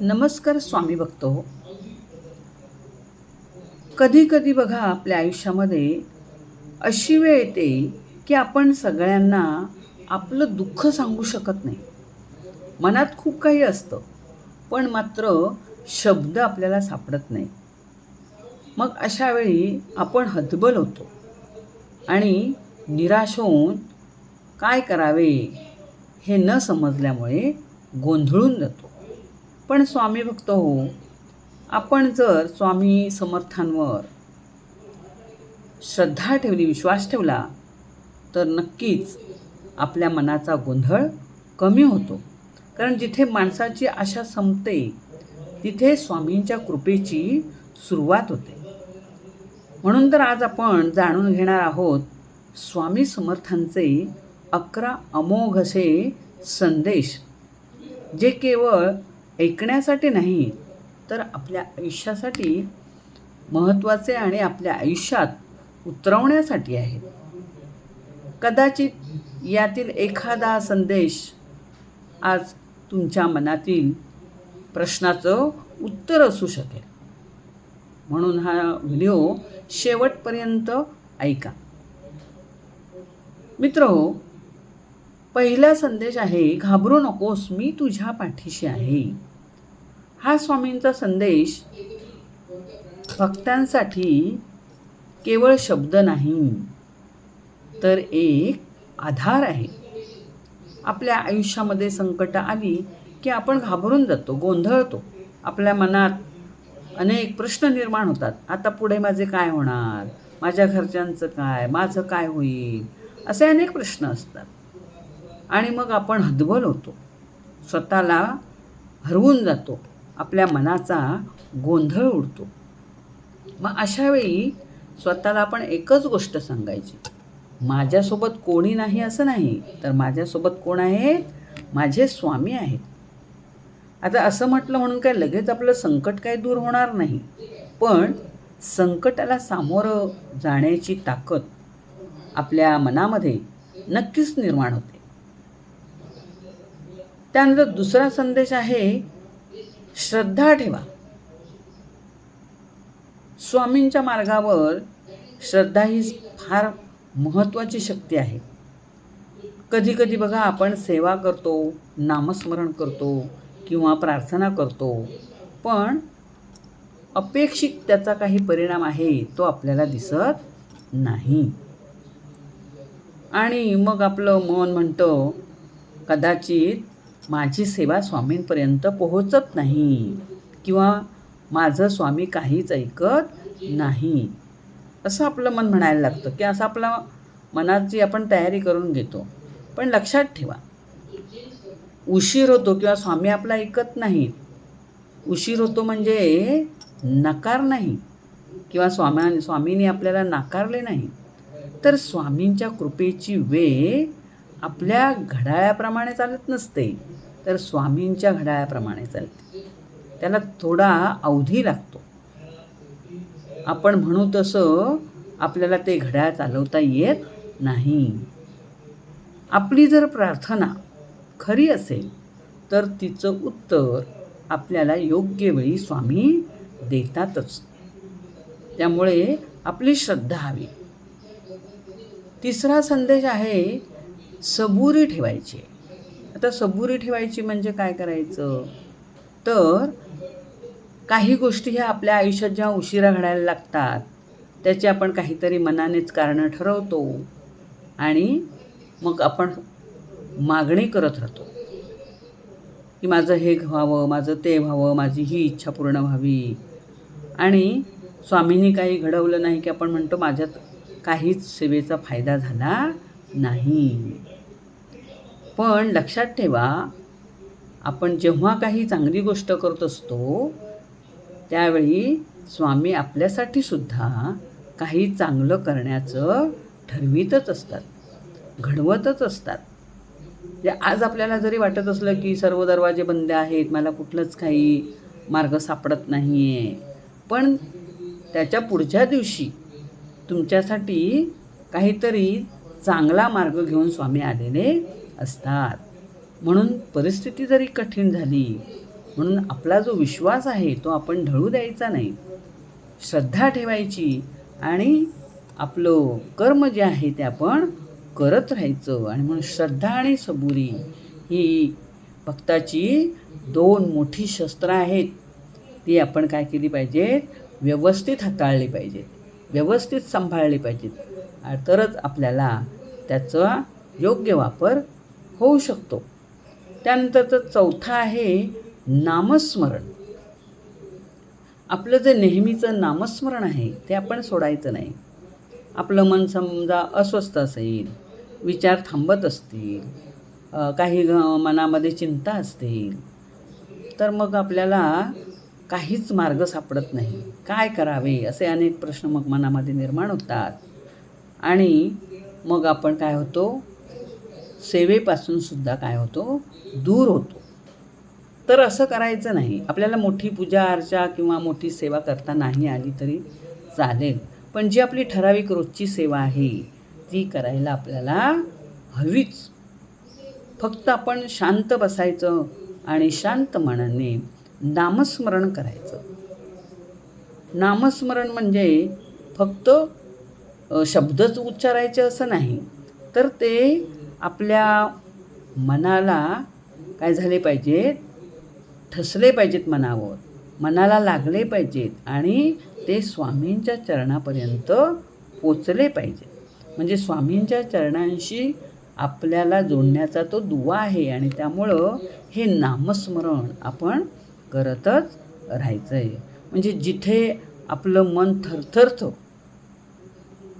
नमस्कार स्वामी भक्त हो. कधी कधी बघा आपल्या आयुष्यामध्ये अशी वेळ येते की आपण सगळ्यांना आपलं दुःख सांगू शकत नाही. मनात खूप काही असतं, पण मात्र शब्द आपल्याला सापडत नाही. मग अशा वेळी आपण हतबल होतो आणि निराश होऊन काय करावे हे न समजल्यामुळे गोंधळून जातो. पण स्वामी भक्त हो, आपण जर स्वामी समर्थांवर श्रद्धा ठेवली, विश्वास ठेवला, तर नक्कीच आपल्या मनाचा गोंधळ कमी होतो. कारण जिथे माणसाची आशा संपते, तिथे स्वामींच्या कृपेची सुरुवात होते. म्हणून तर आज आपण जाणून घेणार आहोत स्वामी समर्थांचे 11 अमोघ असे संदेश, जे केवळ ऐकण्यासाठी नाही, तर आपल्या आयुष्यासाठी महत्त्वाचे आणि आपल्या आयुष्यात उतरवण्यासाठी आहेत. कदाचित यातील एखादा संदेश आज तुमच्या मनातील प्रश्नाचं उत्तर असू शकेल. म्हणून हा व्हिडिओ शेवटपर्यंत ऐका. मित्रहो, पहिला संदेश आहे, घाबरू नकोस, मी तुझ्या पाठीशी आहे. हा स्वामींचा संदेश भक्तांसाठी केवळ शब्द नाही, तर एक आधार आहे. आपल्या आयुष्यामध्ये संकट आली की आपण घाबरून जातो, गोंधळतो. आपल्या मनात अनेक प्रश्न निर्माण होतात. आता पुढे माझे काय होणार, माझ्या घरच्यांचं काय, माझं काय होईल, असे अनेक प्रश्न असतात. आणि मग आपण हतबल होतो, स्वतःला हरवून जातो, आपल्या मनाचा गोंधळ उडतो. मग अशा वेळी स्वतःला आपण एकच गोष्ट सांगायची, माझ्यासोबत कोणी नाही असं नाही, तर माझ्यासोबत कोण आहेत, माझे स्वामी आहेत. आता असं म्हटलं म्हणून काय लगेच आपलं संकट काय दूर होणार नाही, पण संकटाला सामोरं जाण्याची ताकद आपल्या मनामध्ये नक्कीच निर्माण होते. त्यानंतर दुसरा संदेश आहे, श्रद्धा ठेवा. स्वामींच्या मार्गावर श्रद्धा ही फार महत्त्वाची शक्ती आहे. कधी कधी बघा आपण सेवा करतो, नामस्मरण करतो किंवा प्रार्थना करतो, पण अपेक्षित त्याचा काही परिणाम आहे तो आपल्याला दिसत नाही. आणि मग आपलं मन म्हणतं, कदाचित माझी सेवा स्वामींपर्यंत पोहोचत नाही किंवा माझं स्वामी काहीच ऐकत नाही, असं आपलं मन म्हणायला लागतं, की असं आपल्या मनाची आपण तयारी करून घेतो. पण लक्षात ठेवा, उशीर होतो किंवा स्वामी आपला ऐकत नाहीत, उशीर होतो म्हणजे नकार नाही, किंवा स्वामींनी आपल्याला नाकारले नाही, तर स्वामींच्या कृपेची वेळ आपल्या घड्याळाप्रमाणे चालत नसते, तर स्वामींच्या घड्याळाप्रमाणे चालते. त्याला थोडा अवधी लागतो. आपण म्हणू तसं आपल्याला ते घड्याळ चालवता येत नाही. आपली जर प्रार्थना खरी असेल, तर तिचं उत्तर आपल्याला योग्य वेळी स्वामी देतातच. त्यामुळे आपली श्रद्धा हवी. तिसरा संदेश आहे, सबुरी ठेवायची. आता सबुरी ठेवायची म्हणजे काय करायचं, तर काही गोष्टी ह्या आपल्या आयुष्यात जेव्हा उशिरा घडायला लागतात, त्याची आपण काहीतरी मनानेच कारणं ठरवतो आणि मग आपण मागणी करत राहतो, की माझं हे व्हावं, माझं ते व्हावं, माझी ही इच्छा पूर्ण व्हावी. आणि स्वामींनी काही घडवलं नाही की आपण म्हणतो माझ्यात काहीच सेवेचा फायदा झाला नाही. पण लक्षात ठेवा, आपण जेव्हा काही चांगली गोष्ट करत असतो, त्यावेळी स्वामी आपल्यासाठी सुद्धा काही चांगलं करण्याचं ठरवितच असतात, घडवतच असतात. आज आपल्याला जरी वाटत असलं की सर्व दरवाजे बंद आहेत, मला कुठलंच काही मार्ग सापडत नाही आहे, पण त्याच्या पुढच्या दिवशी तुमच्यासाठी काहीतरी चांगला मार्ग घेऊन स्वामी आलेले असतात. म्हणून परिस्थिती जरी कठीण झाली, म्हणून आपला जो विश्वास आहे तो आपण ढळू द्यायचा नाही. श्रद्धा ठेवायची आणि आपलं कर्म जे आहे ते आपण करत राहायचं. आणि म्हणून श्रद्धा आणि सबुरी ही भक्ताची 2 मोठी शस्त्र आहेत. ती आपण काय केली पाहिजेत? व्यवस्थित हाताळली पाहिजेत, व्यवस्थित सांभाळली पाहिजेत. तरच आपल्याला त्याचा योग्य वापर होऊ शकतो. त्यानंतरचं चौथं आहे नामस्मरण. आपलं जे नेहमीचं नामस्मरण आहे ते आपण सोडायचं नाही. आपलं मन समजा अस्वस्थ असेल, विचार थांबत असतील, काही मनामध्ये चिंता असतील, तर मग आपल्याला काहीच मार्ग सापडत नाही. काय करावे असे अनेक प्रश्न मग मनामध्ये निर्माण होतात. आणि मग आपण काय होतो? सेवेपासून सुद्धा काय होतो? दूर होतो. तर असं करायचं नाही. आपल्याला मोठी पूजा अर्चा किंवा मोठी सेवा करता नाही आली तरी चालेल, पण जी आपली ठराविक रोजची सेवा आहे ती करायला आपल्याला हवीच. फक्त आपण शांत बसायचं आणि शांत मनाने नामस्मरण करायचं. नामस्मरण म्हणजे फक्त शब्दच उच्चारायचे असं नाही, तर ते आपल्या मनाला काय झाले पाहिजेत? ठसले पाहिजेत मनावर, मनाला लागले पाहिजेत आणि ते स्वामींच्या चरणापर्यंत पोचले पाहिजेत. म्हणजे स्वामींच्या चरणांशी आपल्याला जोडण्याचा तो दुवा आहे. आणि त्यामुळं हे नामस्मरण आपण करतच राहायचं आहे. म्हणजे जिथे आपलं मन थरथरतं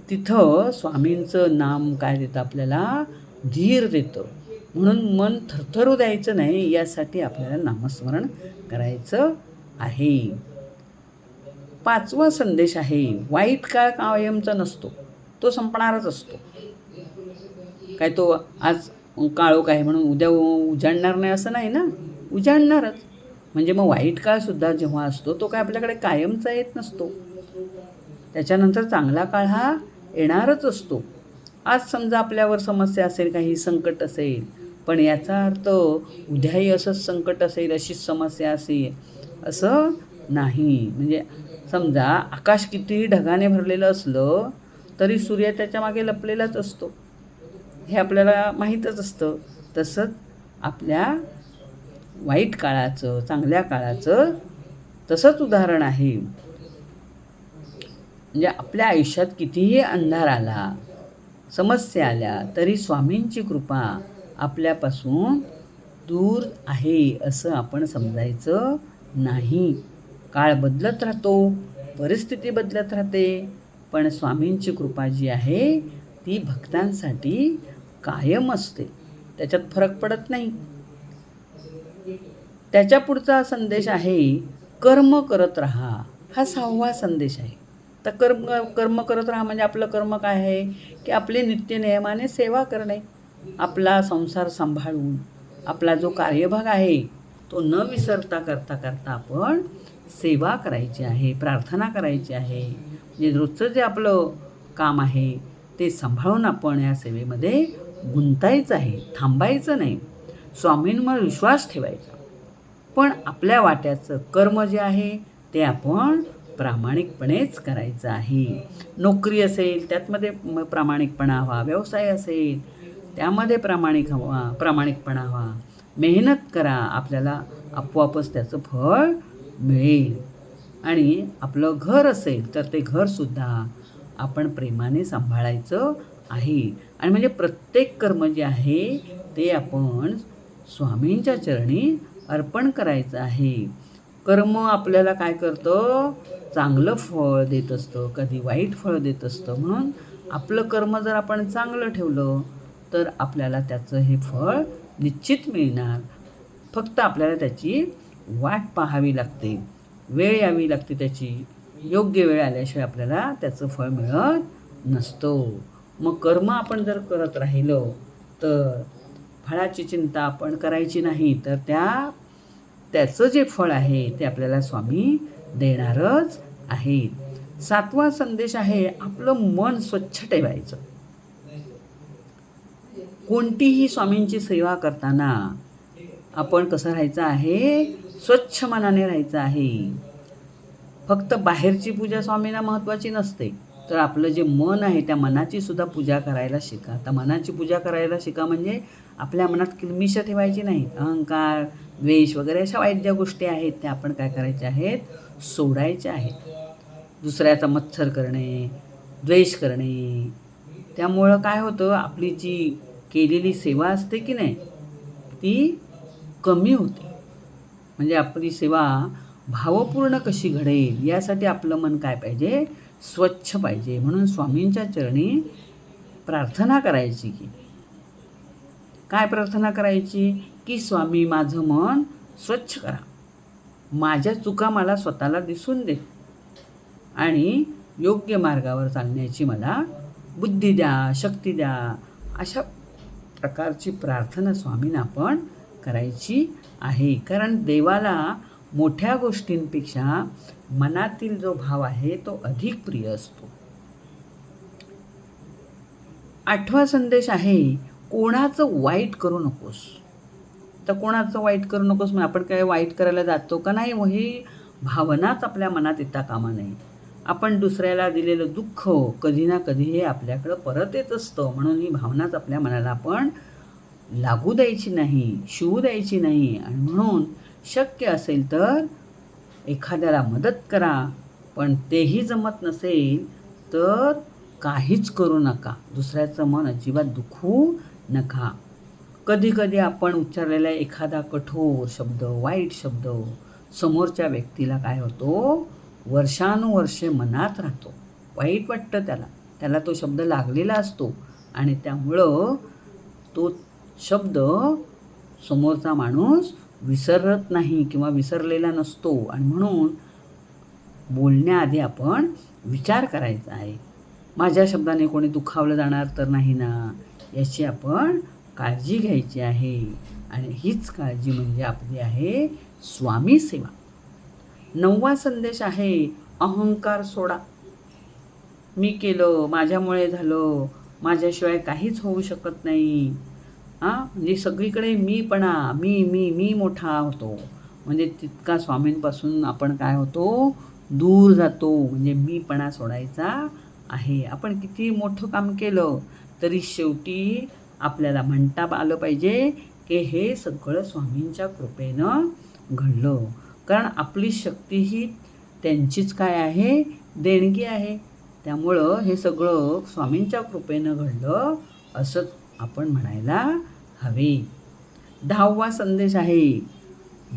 तिथं स्वामींचं नाम काय देतं? आपल्याला धीर देतं. म्हणून मन थरथरू द्यायचं नाही, यासाठी आपल्याला नामस्मरण करायचं आहे. 5वा संदेश आहे, वाईट काळ कायमचा नसतो, तो संपणारच असतो. काय तो आज काळोख आहे म्हणून उद्या उजाडणार नाही असं नाही ना, उजाडणारच. म्हणजे मग वाईट काळसुद्धा जेव्हा असतो तो काय आपल्याकडे कायमचा येत नसतो. त्याच्यानंतर चांगला काळ हा येणारच असतो. आज समजा आपल्यावर समस्या असेल, काही संकट असेल, पण याचा अर्थ उद्याही असंच संकट असेल, अशीच समस्या असेल असं नाही. म्हणजे समजा आकाश कितीही ढगाने भरलेलं असलं तरी सूर्य त्याच्या मागे लपलेलाच असतो, हे आपल्याला माहीतच असतं. तसंच आपल्या वाईट काळाचं, चांगल्या काळाचं तसंच उदाहरण आहे. म्हणजे आपल्या आयुष्यात कितीही अंधार आला, समस्या आल्या, तरी स्वामींची कृपा आपल्यापासून दूर आहे असं आपण समजायचं नाही. काळ बदलत राहतो, परिस्थिती बदलत राहते, पण स्वामींची कृपा जी आहे ती भक्तांसाठी कायम असते, त्याच्यात फरक पडत नाही. त्याच्या पुढचा संदेश आहे कर्म करत राहा. हा 6वा संदेश आहे. तर कर्म करत राहा म्हणजे आपलं कर्म काय आहे की आपले नित्यनियमाने सेवा करणे, आपला संसार सांभाळून आपला जो कार्यभाग आहे तो न विसरता करता करता आपण सेवा करायची आहे, प्रार्थना करायची आहे. म्हणजे रोजचं जे आपलं काम आहे ते सांभाळून आपण या सेवेमध्ये गुंतायचं आहे, थांबायचं नाही. स्वामींवर विश्वास ठेवायचा, पण आपल्या वाट्याचं कर्म जे आहे ते आपण प्रामाणिकपणेच करायचं आहे. नोकरी असेल त्यातमध्ये प्रामाणिकपणा हवा, व्यवसाय असेल त्यामध्ये प्रामाणिकपणा हवा. मेहनत करा, आपल्याला आपोआपच त्याचं फळ मिळेल. आणि आपलं घर असेल तर ते घरसुद्धा आपण प्रेमाने सांभाळायचं आहे. आणि म्हणजे प्रत्येक कर्म जे आहे ते आपण स्वामींच्या चरणी अर्पण करायचं आहे. कर्म आपल्याला काय करतं? चांगलं फळ देत असतं, कधी वाईट फळ देत असतं. म्हणून आपलं कर्म जर आपण चांगलं ठेवलं तर आपल्याला त्याचं हे फळ निश्चित मिळणार. फक्त आपल्याला त्याची वाट पाहावी लागते, वेळ यावी लागते त्याची. योग्य वेळ आल्याशिवाय आपल्याला त्याचं फळ मिळत नसतं. मग कर्म आपण जर करत राहिलो तर फळाची चिंता आपण करायची नाही, तर त्याचं जे फळ आहे ते आपल्याला स्वामी देणारच आहेत. 7वा संदेश आहे आपलं मन स्वच्छ ठेवायचं. कोणतीही स्वामींची सेवा करताना आपण कसं राहायचं आहे? स्वच्छ मनाने राहायचं आहे. फक्त बाहेरची पूजा स्वामींना महत्त्वाची नसते, तर आपलं जे मन आहे त्या मनाची सुद्धा पूजा करायला शिका. आता मनाची पूजा करायला शिका म्हणजे आपल्या मनात किलमिशं ठेवायची नाहीत. अहंकार, द्वेष वगैरे अशा वाईट ज्या गोष्टी आहेत त्या आपण काय करायच्या आहेत, सोडायच्या आहेत. दुसऱ्याचा मत्सर करणे, द्वेष करणे, त्यामुळं काय होतं, आपली जी केलेली सेवा असते की नाही ती कमी होते. म्हणजे आपली सेवा भावपूर्ण कशी घडेल यासाठी आपलं मन काय पाहिजे, स्वच्छ पाहिजे. म्हणून स्वामींच्या चरणी प्रार्थना करायची. की काय प्रार्थना करायची, की स्वामी माझं मन स्वच्छ करा, माझ्या चुका मला स्वतःला दिसून दे आणि योग्य मार्गावर चालण्याची मला बुद्धी द्या, शक्ती द्या. अशा प्रकारची प्रार्थना स्वामींना आपण करायची आहे. कारण देवाला मोठ्या गोष्टींपेक्षा मनातील जो भाव आहे तो अधिक प्रिय असतो. 8वा संदेश आहे, कोणाचं वाईट करू नकोस. तर कोणाचं वाईट करू नकोस म्हणजे आपण काय वाईट करायला जातो का नाही, ही भावनाच आपल्या मनात येता कामा नये. आपण दुसऱ्याला दिलेलं दुःख कधी ना कधी हे आपल्याकडं परत येत असतं. म्हणून ही भावनाच आपल्या मनाला आपण लागू द्यायची नाही, शिवू द्यायची नाही. आणि म्हणून शक्य असेल तर एखाद्याला मदत करा, पण तेही जमत नसेल तर काहीच करू नका. दुसऱ्याचं मन अजिबात दुखवू नका. कधी कधी आपण उच्चारलेला एखादा कठोर शब्द, वाईट शब्द समोरच्या व्यक्तीला काय होतो, वर्षानुवर्षे मनात राहतो. वाईट वाटतं त्याला तो शब्द लागलेला असतो आणि त्यामुळं तो शब्द समोरचा माणूस विसरत नाही किंवा विसरलेला नसतो. आणि म्हणून बोलण्याआधी आपण विचार करायचा आहे, माझ्या शब्दाने कोणी दुखावलं जाणार तर नाही ना, याची आपण काळजी घ्यायची आहे. आणि हीच काळजी म्हणजे आपली आहे स्वामी सेवा. 9वा संदेश आहे, अहंकार सोडा. मी केलं, माझ्यामुळे झालं, माझ्याशिवाय काहीच होऊ शकत नाही. म्हणजे सगळीकडे मीपणा, मी मोठा होतो. म्हणजे तितका स्वामींपासून आपण काय होतो, दूर जातो. म्हणजे मीपणा सोडायचा आहे. आपण किती मोठं काम केलं तरी शेवटी आपल्याला म्हणता आलं पाहिजे की हे सगळं स्वामींच्या कृपेनं घडलं. कारण आपली शक्ती ही त्यांचीच काय आहे, देणगी आहे. त्यामुळं हे सगळं स्वामींच्या कृपेनं घडलं असं आपण म्हणायला हवे. 10वा संदेश आहे,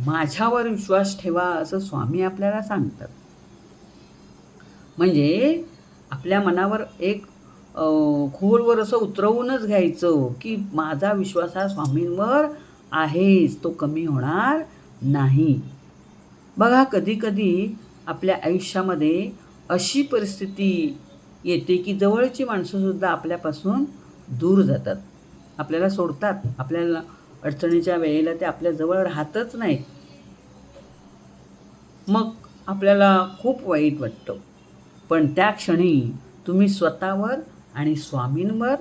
माझ्यावर विश्वास ठेवा असं स्वामी आपल्याला सांगतात. म्हणजे आपल्या मनावर एक खोलवर असं उतरवूनच घ्यायचं की माझा विश्वास हा स्वामींवर आहेच, तो कमी होणार नाही. बघा कधी कधी आपल्या आयुष्यामध्ये अशी परिस्थिती येते की जवळची माणसंसुद्धा आपल्यापासून दूर जातात, आपल्याला सोडतात. आपल्याला अडचणीच्या वेळेला ते आपल्या जवळ राहतच नाहीत. मग आपल्याला खूप वाईट वाटतं. पण त्या क्षणी तुम्ही स्वतःवर आणि स्वामींवर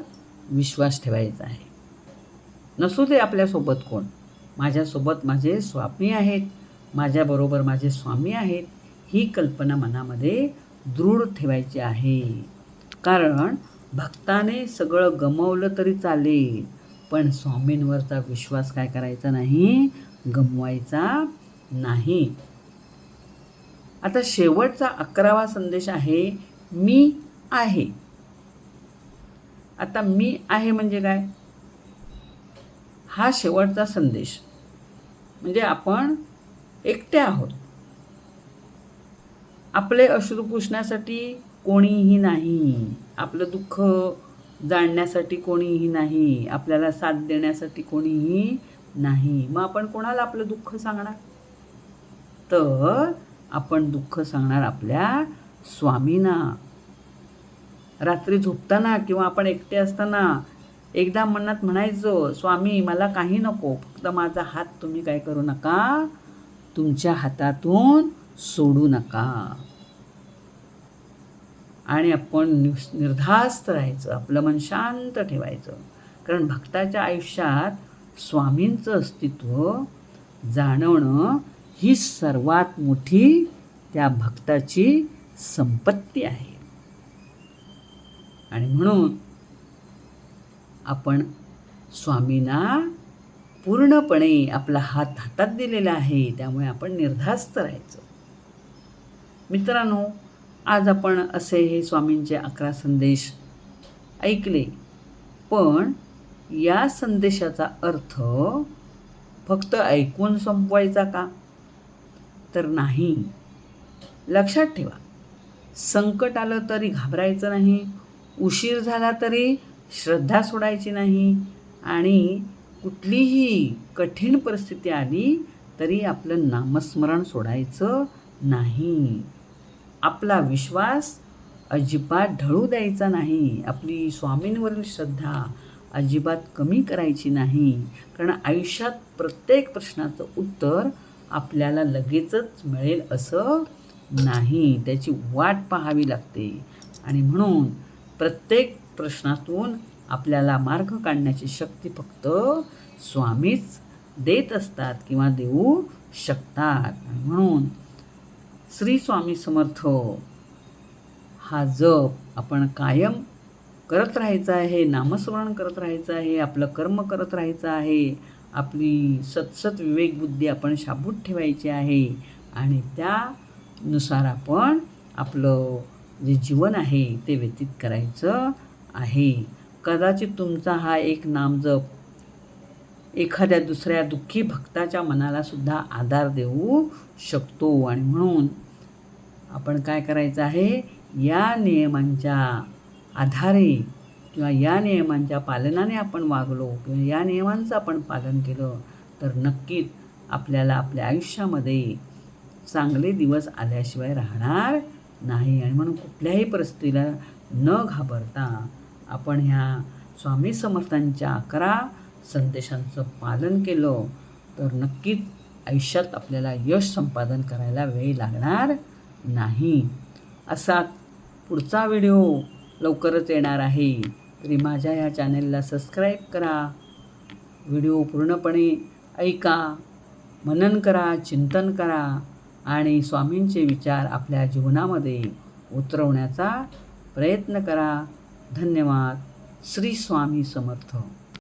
विश्वास ठेवायचा आहे. नसू दे आपल्यासोबत कोण, माझ्यासोबत माझे स्वामी आहेत, माझ्याबरोबर माझे स्वामी आहेत, ही कल्पना मनामध्ये दृढ ठेवायची आहे. कारण भक्ताने सगळं गमावलं तरी चालेल, पण स्वामींवरचा विश्वास काय करायचा नाही, गमवायचा नाही. आता शेवटचा 11वा संदेश आहे, मी आहे. आता मी आहे म्हणजे काय, हा शेवटचा संदेश. म्हणजे आपण एकटे आहोत. आपले अश्रू पुसण्यासाठी कोणीही नाही, आपलं दुःख जाणण्यासाठी कोणीही नाही, आपल्याला साथ देण्यासाठी कोणीही नाही. मग आपण कोणाला आपलं दुःख सांगणार, तर आपण दुःख सांगणार आपल्या स्वामींना. रात्री झोपताना किंवा आपण एकटे असताना एकदा मनात म्हणायचं, स्वामी मला काही नको, फक्त माझा हात तुम्ही काय करू नका, तुमच्या हातातून सोडू नका. आणि आपण निर्धास्त राहायचं, आपलं मन शांत ठेवायचं. कारण भक्ताच्या आयुष्यात स्वामींचं अस्तित्व जाणवणं ही सर्वात मोठी त्या भक्ताची संपत्ती आहे. आणि म्हणून आपण स्वामींना पूर्णपणे आपला हात हातात दिलेला आहे, त्यामुळे आपण निर्धास्त राहायचं. मित्रांनो, आज आपण असे हे स्वामींचे 11 संदेश ऐकले, पण या संदेशाचा अर्थ फक्त ऐकून संपवायचा का? तर नाही. लक्षात ठेवा, संकट आलं तरी घाबरायचं नाही, उशीर झाला तरी श्रद्धा सोडायची नाही, आणि कुठलीही कठीण परिस्थिती आली तरी आपलं नामस्मरण सोडायचं नाही. आपला विश्वास अजिबात ढळू द्यायचा नाही. आपली स्वामींवरील श्रद्धा अजिबात कमी करायची नाही, कारण आयुष्यात प्रत्येक प्रश्नाचं उत्तर आपल्याला लगेचच मिळेल असं नाही. त्याची वाट पाहावी लागते. आणि म्हणून प्रत्येक प्रश्नातून आपल्याला मार्ग काढण्याची शक्ती फक्त स्वामीच देत असतात किंवा देऊ शकतात. म्हणून श्री स्वामी समर्थ हा जप आपण कायम करत राहायचं आहे, नामस्मरण करत राहायचं आहे, आपलं कर्म करत राहायचं आहे, आपली सतसत विवेकबुद्धी आपण शाबूत ठेवायची आहे, आणि त्यानुसार आपण आपलं जे जीवन आहे ते व्यतीत करायचं आहे. कदाचित तुमचा हा एक नामजप एखाद्या दुसऱ्या दुःखी भक्ताच्या मनाला सुद्धा आधार देऊ शकतो. आणि म्हणून आपण काय करायचं आहे, या नियमांच्या आधारे किंवा या नियमांच्या पालनाने आपण वागलो किंवा या नियमांचं आपण पालन केलं तर नक्कीच आपल्याला आपल्या आयुष्यामध्ये चांगले दिवस आल्याशिवाय राहणार नाही. आणि म्हणून कुठल्याही परिस्थितीला न घाबरता आपण ह्या स्वामी समर्थांच्या 11 संदेशांचं पालन केलं तर नक्कीच आयुष्यात आपल्याला यश संपादन करायला वेळ लागणार नाही. असा पुढचा व्हिडिओ लवकरच येणार आहे, तरी माझ्या ह्या चॅनेलला सबस्क्राईब करा, व्हिडिओ पूर्णपणे ऐका, मनन करा, चिंतन करा, आणि स्वामींचे विचार आपल्या जीवनामध्ये उतरवण्याचा प्रयत्न करा. धन्यवाद. श्री स्वामी समर्थ.